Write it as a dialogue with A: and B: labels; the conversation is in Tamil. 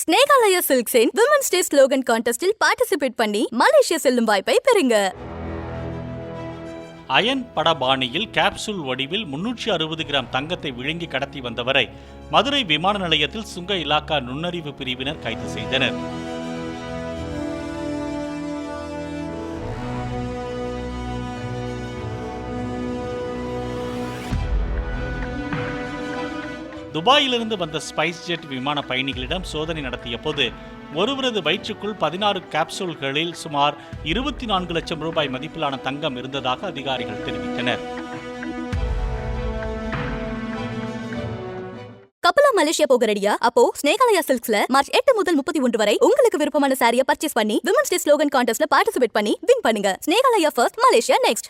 A: ஸ்னேகாலயா சில்க்ஸின் விமன்ஸ் டே ஸ்லோகன் கான்டெஸ்டில் பார்ட்டிசிபேட் பண்ணி மலேசியா செல்லும் வாய்ப்பை பெறுங்க.
B: அயன் படபாணியில் கேப்சூல் வடிவில் 360 கிராம் தங்கத்தை விழுங்கி கடத்தி வந்தவரை மதுரை விமான நிலையத்தில் சுங்க இலாக்கா நுண்ணறிவு பிரிவினர் கைது செய்தனர். துபாயிலிருந்து வந்த ஸ்பைஸ் ஜெட் விமான பயணிகளிடம் சோதனை நடத்திய போது ஒருவரது வயிற்றுக்குள் 16 கேப்சூல்களில் சுமார் 24 லட்சம் ரூபாய் மதிப்பிலான தங்கம் இருந்ததாக அதிகாரிகள் தெரிவித்தனர்.
A: கப்பலா மலேசியா போக ரெடியா? அப்போ ஸ்னேகாலயா சில்க்ஸ்ல மார்ச் 8 முதல் 31 வரை உங்களுக்கு விருப்பமான சாரியை பர்ச்சேஸ் பண்ணி விமன்ஸ் டே ஸ்லோகன் கான்டெஸ்ட்ல பார்ட்டிசிபேட் பண்ணி வின் பண்ணுங்க. Snehalaya first, Malaysia next.